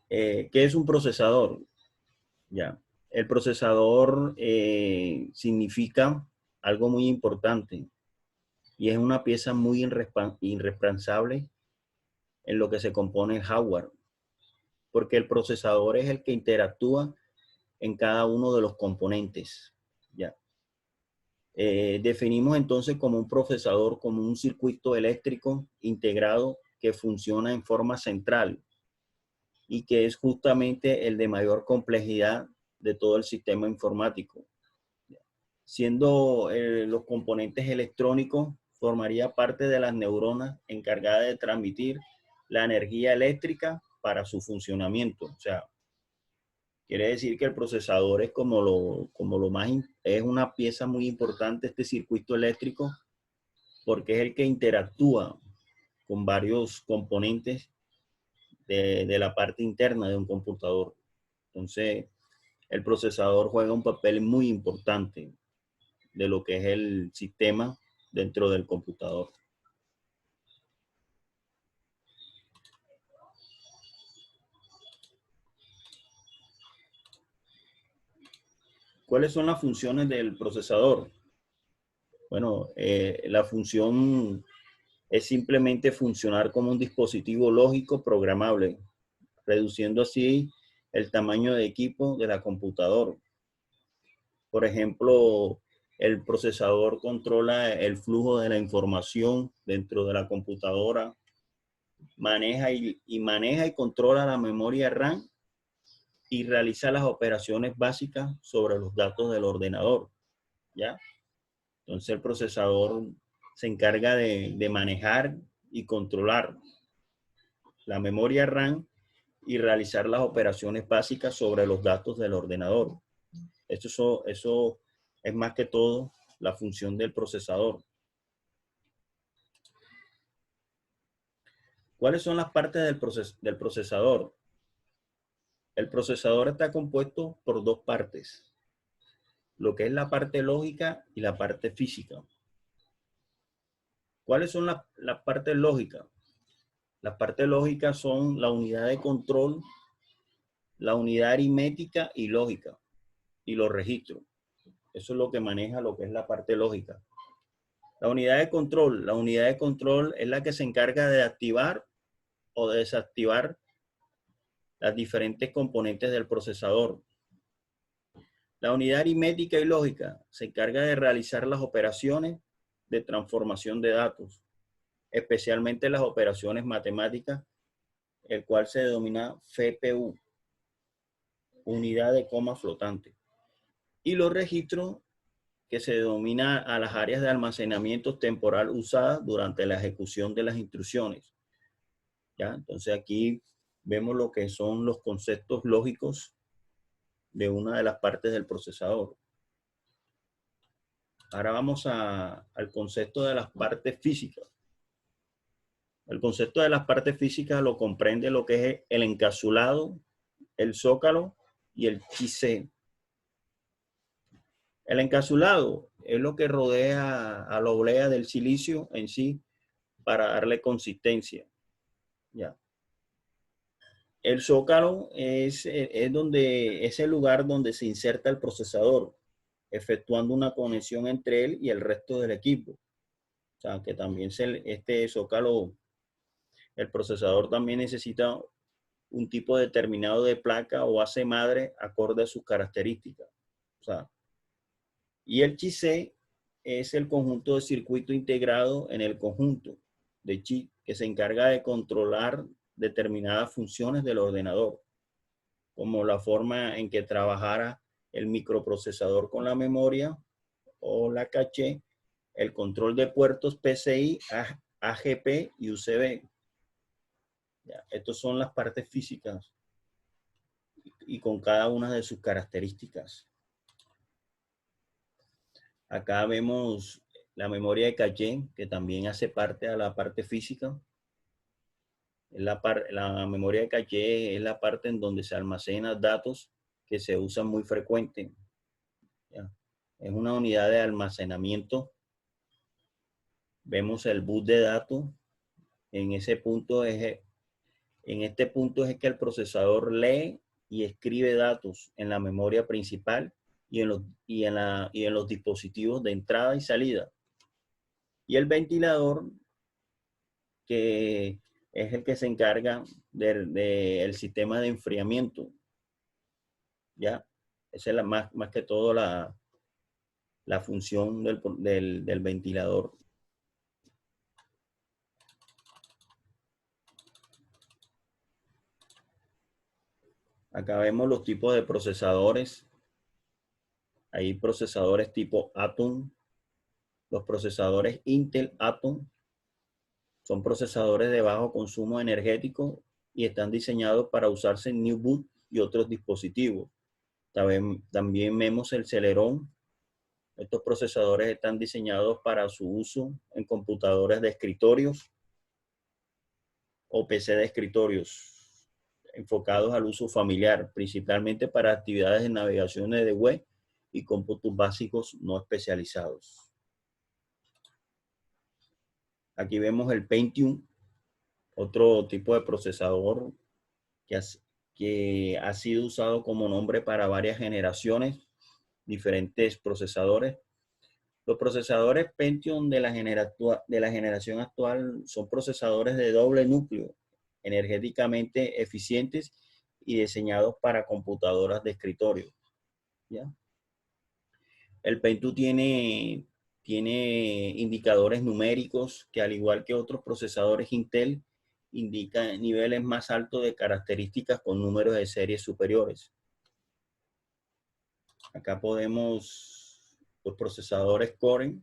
¿Qué es un procesador? Ya. El procesador significa algo muy importante y es una pieza muy irreemplazable en lo que se compone el hardware, porque el procesador es el que interactúa en cada uno de los componentes. Ya. Definimos entonces como un procesador como un circuito eléctrico integrado que funciona en forma central y que es justamente el de mayor complejidad de todo el sistema informático. Siendo los componentes electrónicos, formaría parte de las neuronas encargadas de transmitir la energía eléctrica para su funcionamiento. O sea, quiere decir que el procesador es como lo más, es una pieza muy importante, este circuito eléctrico, porque es el que interactúa con varios componentes de la parte interna de un computador. Entonces, el procesador juega un papel muy importante de lo que es el sistema dentro del computador. ¿Cuáles son las funciones del procesador? Bueno, la función es simplemente funcionar como un dispositivo lógico programable, reduciendo así el tamaño de equipo de la computadora. Por ejemplo, el procesador controla el flujo de la información dentro de la computadora, maneja y controla la memoria RAM y realiza las operaciones básicas sobre los datos del ordenador, ¿ya? Entonces el procesador se encarga de manejar y controlar la memoria RAM y realizar las operaciones básicas sobre los datos del ordenador. Eso es más que todo la función del procesador. ¿Cuáles son las partes del procesador? El procesador está compuesto por dos partes, lo que es la parte lógica y la parte física. ¿Cuáles son las partes lógicas? Las partes lógicas son la unidad de control, la unidad aritmética y lógica, y los registros. Eso es lo que maneja lo que es la parte lógica. La unidad de control es la que se encarga de activar o de desactivar las diferentes componentes del procesador. La unidad aritmética y lógica se encarga de realizar las operaciones de transformación de datos, especialmente las operaciones matemáticas, el cual se denomina FPU, unidad de coma flotante. Y los registros, que se denomina a las áreas de almacenamiento temporal usadas durante la ejecución de las instrucciones. ¿Ya? Entonces aquí vemos lo que son los conceptos lógicos de una de las partes del procesador. Ahora vamos al concepto de las partes físicas. El concepto de las partes físicas lo comprende lo que es el encapsulado, el zócalo y el chisé. El encapsulado es lo que rodea a la oblea del silicio en sí para darle consistencia. ¿Ya? El zócalo es el lugar donde se inserta el procesador, efectuando una conexión entre él y el resto del equipo. O sea, que también este zócalo, el procesador también necesita un tipo determinado de placa o base madre acorde a sus características. O sea, y el chip es el conjunto de circuito integrado en el conjunto de chip que se encarga de controlar determinadas funciones del ordenador, como la forma en que trabajara el microprocesador con la memoria o la caché, el control de puertos PCI, AGP y USB. Ya, estas son las partes físicas y con cada una de sus características. Acá vemos la memoria de caché, que también hace parte de la parte física. La memoria de caché es la parte en donde se almacenan datos que se usan muy frecuente. ¿Ya? Es una unidad de almacenamiento. Vemos el bus de datos. En ese punto es En este punto es que el procesador lee y escribe datos en la memoria principal y en los dispositivos de entrada y salida. Y el ventilador, que es el que se encarga del sistema de enfriamiento. ¿Ya? Esa es más que todo la función del ventilador. Acá vemos los tipos de procesadores. Hay procesadores tipo Atom. Los procesadores Intel Atom son procesadores de bajo consumo energético y están diseñados para usarse en New Boot y otros dispositivos. También vemos el Celeron. Estos procesadores están diseñados para su uso en computadores de escritorios o PC de escritorios, enfocados al uso familiar, principalmente para actividades de navegación de web y cómputos básicos no especializados. Aquí vemos el Pentium, otro tipo de procesador que ha sido usado como nombre para varias generaciones, diferentes procesadores. Los procesadores Pentium de la generación actual son procesadores de doble núcleo, energéticamente eficientes y diseñados para computadoras de escritorio. ¿Ya? El Pentium tiene indicadores numéricos que, al igual que otros procesadores Intel, indican niveles más altos de características con números de serie superiores. Acá podemos, los procesadores Core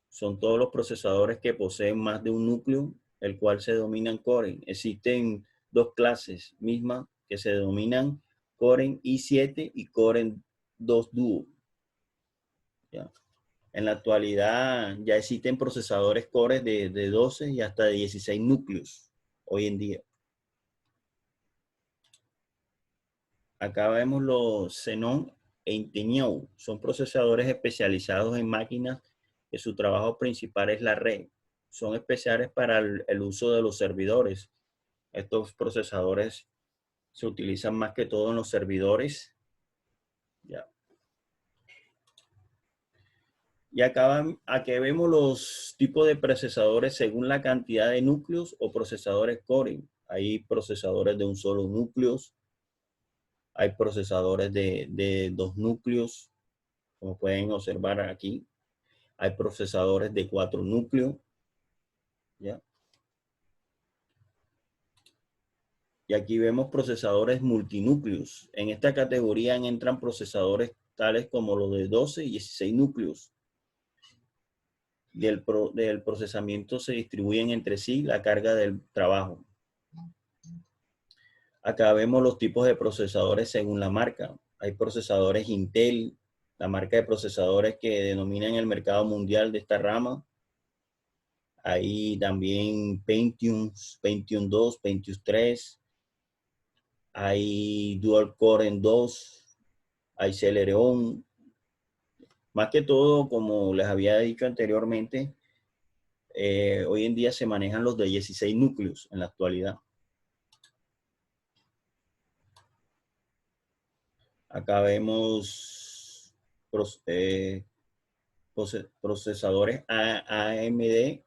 son todos los procesadores que poseen más de un núcleo, el cual se denominan Core. Existen dos clases mismas que se denominan Core i7 y Core 2 Duo. ¿Ya? En la actualidad ya existen procesadores Core de 12 y hasta de 16 núcleos hoy en día. Acá vemos los Xenon e Intel. Son procesadores especializados en máquinas que su trabajo principal es la red. Son especiales para el uso de los servidores. Estos procesadores se utilizan más que todo en los servidores. Ya. Y aquí vemos los tipos de procesadores según la cantidad de núcleos o procesadores Core. Hay procesadores de un solo núcleo, hay procesadores de 2 núcleos, como pueden observar aquí. Hay procesadores de 4 núcleos. ¿Ya? Y aquí vemos procesadores multinúcleos. En esta categoría entran procesadores tales como los de 12 y 16 núcleos. Del procesamiento se distribuyen entre sí la carga del trabajo. Acá vemos los tipos de procesadores según la marca. Hay procesadores Intel, la marca de procesadores que denominan el mercado mundial de esta rama. Hay también Pentium 2, Pentium 3. Hay Dual Core en 2. Hay Celeron. Más que todo, como les había dicho anteriormente, hoy en día se manejan los de 16 núcleos en la actualidad. Acá vemos procesadores AMD.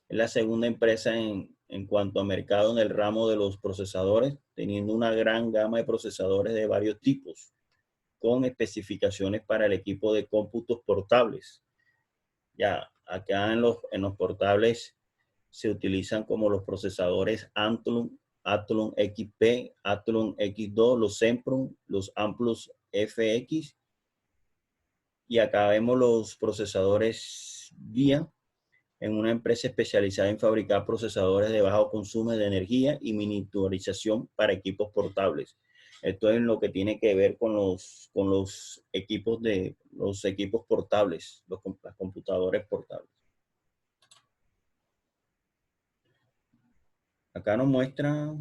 Es la segunda empresa en cuanto a mercado en el ramo de los procesadores, teniendo una gran gama de procesadores de varios tipos, con especificaciones para el equipo de cómputos portables. Ya acá en los portables se utilizan como los procesadores Athlon XP, Athlon X2, los Sempron, los Amplus FX. Y acá vemos los procesadores VIA, en una empresa especializada en fabricar procesadores de bajo consumo de energía y miniaturización para equipos portables. Esto es lo que tiene que ver con los equipos portables, los computadores portables. Acá nos muestra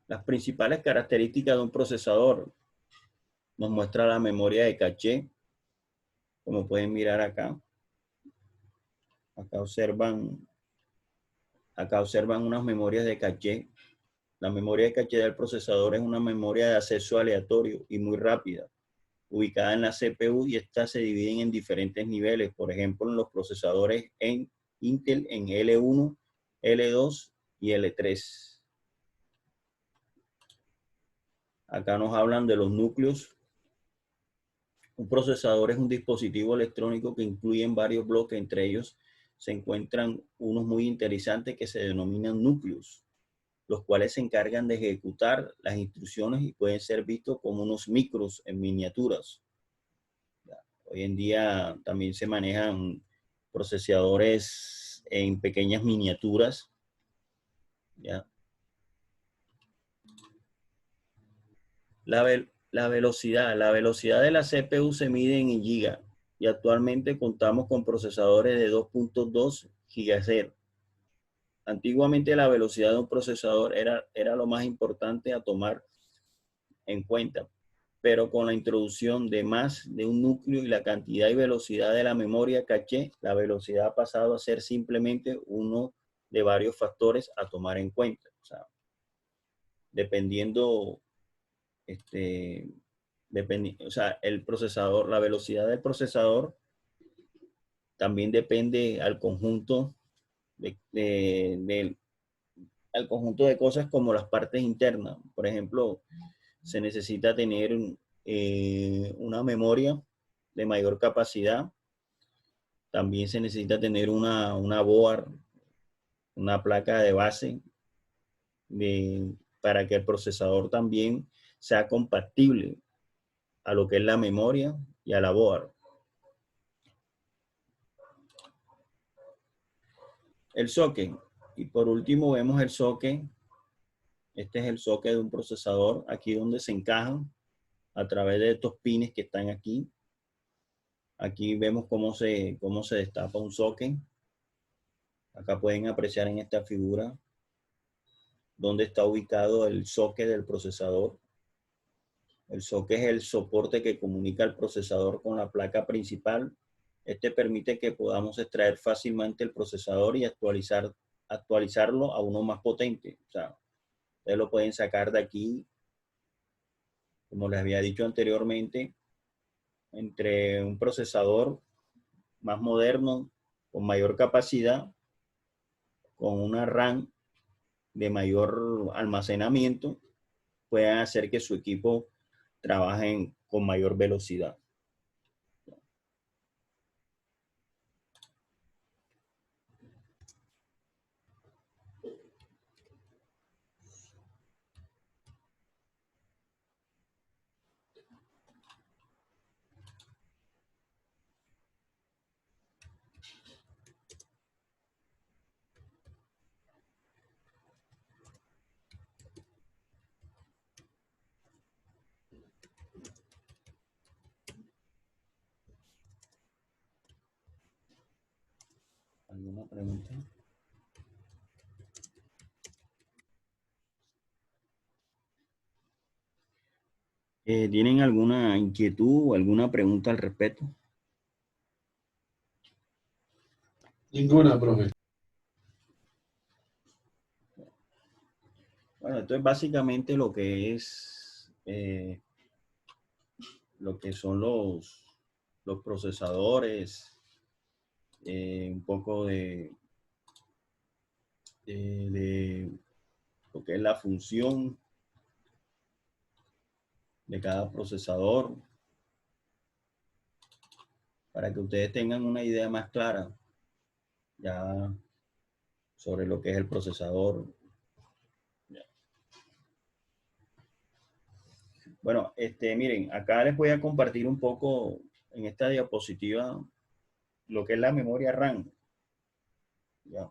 las principales características de un procesador. Nos muestra la memoria de caché, como pueden mirar acá. Acá observan unas memorias de caché. La memoria de caché del procesador es una memoria de acceso aleatorio y muy rápida, ubicada en la CPU, y estas se dividen en diferentes niveles. Por ejemplo, en los procesadores en Intel en L1, L2 y L3. Acá nos hablan de los núcleos. Un procesador es un dispositivo electrónico que incluye varios bloques. Entre ellos se encuentran unos muy interesantes que se denominan núcleos, los cuales se encargan de ejecutar las instrucciones y pueden ser vistos como unos micros en miniaturas. Hoy en día también se manejan procesadores en pequeñas miniaturas. ¿Ya? La velocidad de la CPU se mide en giga y actualmente contamos con procesadores de 2.2 GHz. Antiguamente la velocidad de un procesador era lo más importante a tomar en cuenta, pero con la introducción de más de un núcleo y la cantidad y velocidad de la memoria caché, la velocidad ha pasado a ser simplemente uno de varios factores a tomar en cuenta. O sea, dependiendo, o sea, el procesador, la velocidad del procesador también depende al conjunto al conjunto de cosas como las partes internas. Por ejemplo, se necesita tener una memoria de mayor capacidad. También se necesita tener una board, una placa de base para que el procesador también sea compatible a lo que es la memoria y a la board. El socket. Y por último vemos el socket. Este es el socket de un procesador, aquí donde se encajan a través de estos pines que están aquí. Aquí vemos cómo se destapa un socket. Acá pueden apreciar en esta figura dónde está ubicado el socket del procesador. El socket es el soporte que comunica el procesador con la placa principal. Este permite que podamos extraer fácilmente el procesador y actualizarlo a uno más potente. O sea, ustedes lo pueden sacar de aquí, como les había dicho anteriormente, entre un procesador más moderno, con mayor capacidad, con una RAM de mayor almacenamiento, puedan hacer que su equipo trabaje con mayor velocidad. ¿Alguna pregunta? ¿Tienen alguna inquietud o alguna pregunta al respecto? Ninguna, profe. Bueno, esto es básicamente lo que son los procesadores, un poco de lo que es la función de cada procesador, para que ustedes tengan una idea más clara ya sobre lo que es el procesador. Bueno, miren, acá les voy a compartir un poco en esta diapositiva lo que es la memoria RAM. ¿Ya?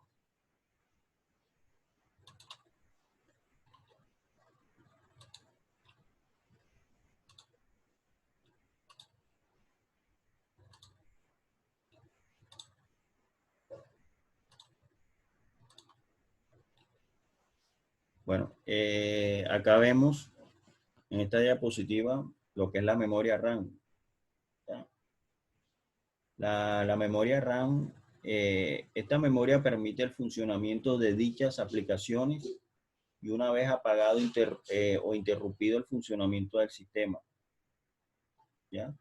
Bueno, acá vemos en esta diapositiva lo que es la memoria RAM. ¿Ya? La memoria RAM esta memoria permite el funcionamiento de dichas aplicaciones y una vez apagado o interrumpido el funcionamiento del sistema. ¿Ya?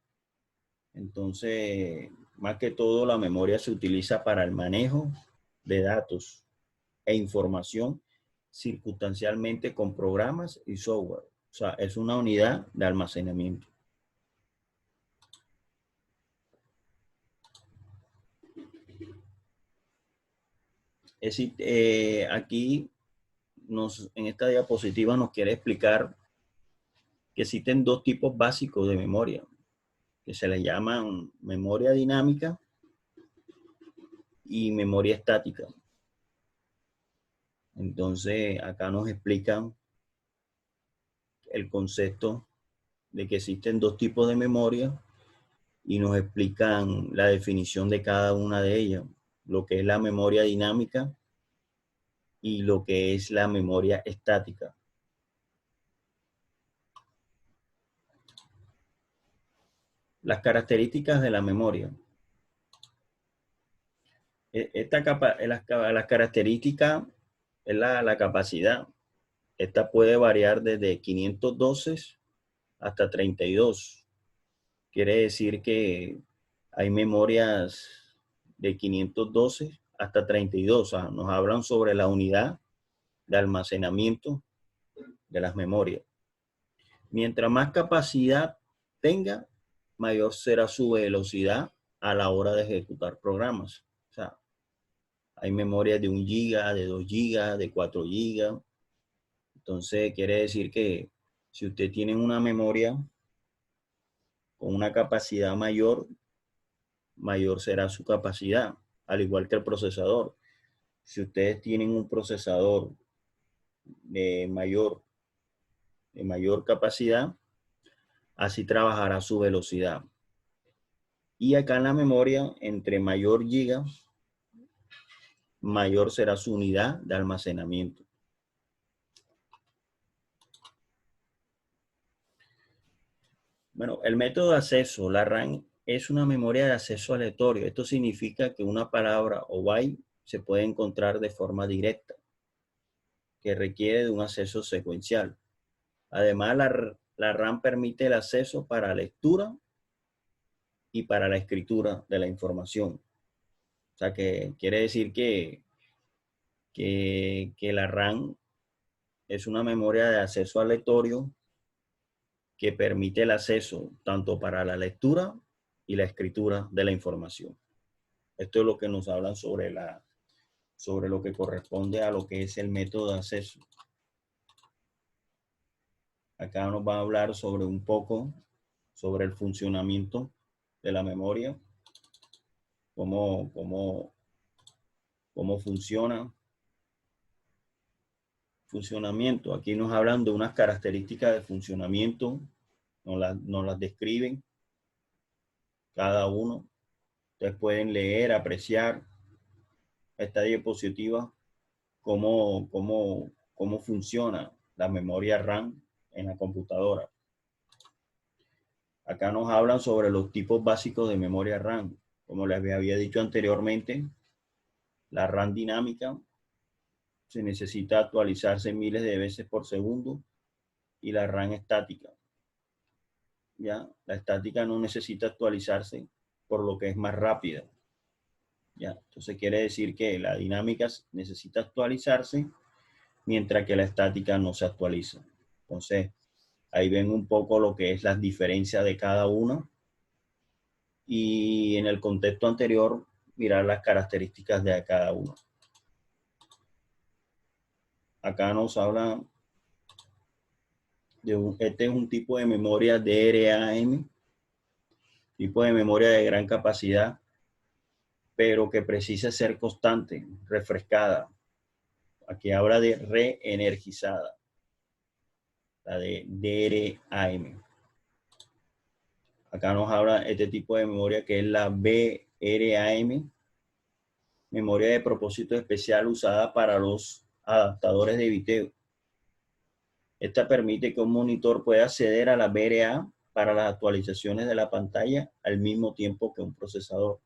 Entonces, más que todo, la memoria se utiliza para el manejo de datos e información circunstancialmente con programas y software. O sea, es una unidad de almacenamiento. Es decir, aquí en esta diapositiva nos quiere explicar que existen dos tipos básicos de memoria, que se les llaman memoria dinámica y memoria estática. Entonces, acá nos explican el concepto de que existen dos tipos de memoria y nos explican la definición de cada una de ellas, lo que es la memoria dinámica y lo que es la memoria estática. Las características de la memoria. Las características es la capacidad. Esta puede variar desde 512 hasta 32. Quiere decir que hay memorias de 512 hasta 32. O sea, nos hablan sobre la unidad de almacenamiento de las memorias. Mientras más capacidad tenga, mayor será su velocidad a la hora de ejecutar programas. O sea, hay memorias de 1 giga, de 2 gigas, de 4 gigas. Entonces, quiere decir que si usted tiene una memoria con una capacidad mayor, mayor será su capacidad, al igual que el procesador. Si ustedes tienen un procesador de mayor capacidad, así trabajará su velocidad. Y acá en la memoria, entre mayor giga, mayor será su unidad de almacenamiento. Bueno, el método de acceso, la RAM es una memoria de acceso aleatorio. Esto significa que una palabra o byte se puede encontrar de forma directa, que requiere de un acceso secuencial. Además, la RAM permite el acceso para lectura y para la escritura de la información. O sea, que quiere decir que la RAM es una memoria de acceso aleatorio que permite el acceso tanto para la lectura y la escritura de la información. Esto es lo que nos hablan sobre lo que corresponde a lo que es el método de acceso. Acá nos va a hablar sobre un poco sobre el funcionamiento de la memoria, cómo funciona. Funcionamiento. Aquí nos hablan de unas características de funcionamiento, nos las describen cada uno. Ustedes pueden leer, apreciar esta diapositiva, cómo funciona la memoria RAM en la computadora. Acá nos hablan sobre los tipos básicos de memoria RAM. Como les había dicho anteriormente, la RAM dinámica se necesita actualizarse miles de veces por segundo y la RAM estática. ¿Ya? La estática no necesita actualizarse, por lo que es más rápida. ¿Ya? Entonces quiere decir que la dinámica necesita actualizarse, mientras que la estática no se actualiza. Entonces, ahí ven un poco lo que es las diferencias de cada una. Y en el contexto anterior, mirar las características de cada una. Acá nos habla este es un tipo de memoria DRAM, tipo de memoria de gran capacidad, pero que precisa ser constante, refrescada. Aquí habla de reenergizada, la de DRAM. Acá nos habla este tipo de memoria que es la VRAM, memoria de propósito especial usada para los adaptadores de video. Esta permite que un monitor pueda acceder a la VRA para las actualizaciones de la pantalla al mismo tiempo que un procesador.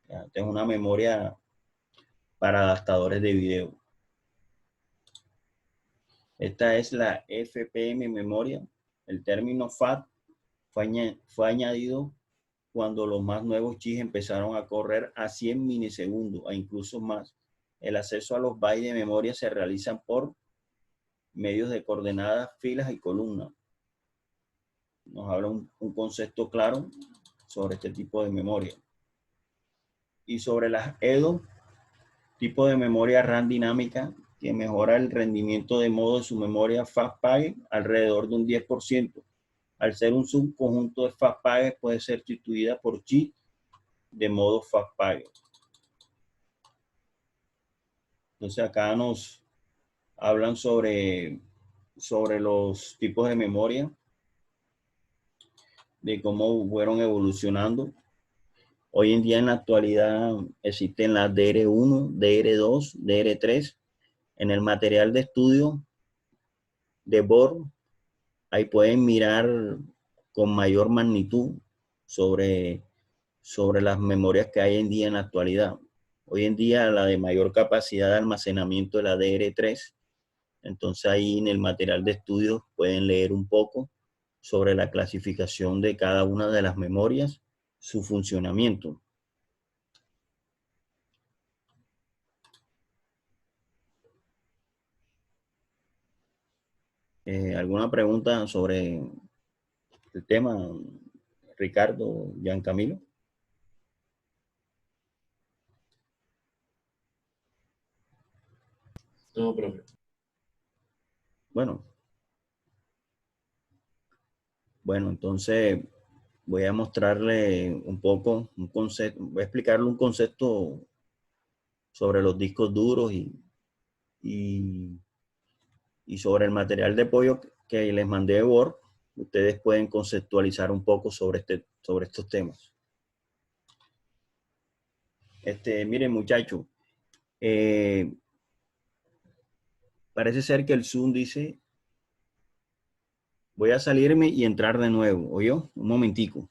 Ya, esta es una memoria para adaptadores de video. Esta es la FPM memoria. El término FAT fue añadido cuando los más nuevos chips empezaron a correr a 100 milisegundos, a incluso más. El acceso a los bytes de memoria se realiza por medios de coordenadas, filas y columnas. Nos habla un concepto claro sobre este tipo de memoria. Y sobre las EDO, tipo de memoria RAM dinámica que mejora el rendimiento de modo de su memoria FastPacket alrededor de un 10%. Al ser un subconjunto de FastPacket puede ser sustituida por chips de modo FastPacket. Entonces acá nos hablan sobre los tipos de memoria, de cómo fueron evolucionando. Hoy en día en la actualidad existen las DR1, DR2, DR3. En el material de estudio de Bohr, ahí pueden mirar con mayor magnitud sobre las memorias que hay en día en la actualidad. Hoy en día la de mayor capacidad de almacenamiento es la DR3. Entonces ahí en el material de estudio pueden leer un poco sobre la clasificación de cada una de las memorias, su funcionamiento. ¿Alguna pregunta sobre el tema, Ricardo, Giancamilo? No, profe. Bueno, entonces voy a mostrarle un poco, un concepto, voy a explicarle un concepto sobre los discos duros y sobre el material de apoyo que les mandé de Word. Ustedes pueden conceptualizar un poco sobre estos temas. Miren, muchachos, parece ser que el Zoom dice, voy a salirme y entrar de nuevo. ¿Oyó? Un momentico.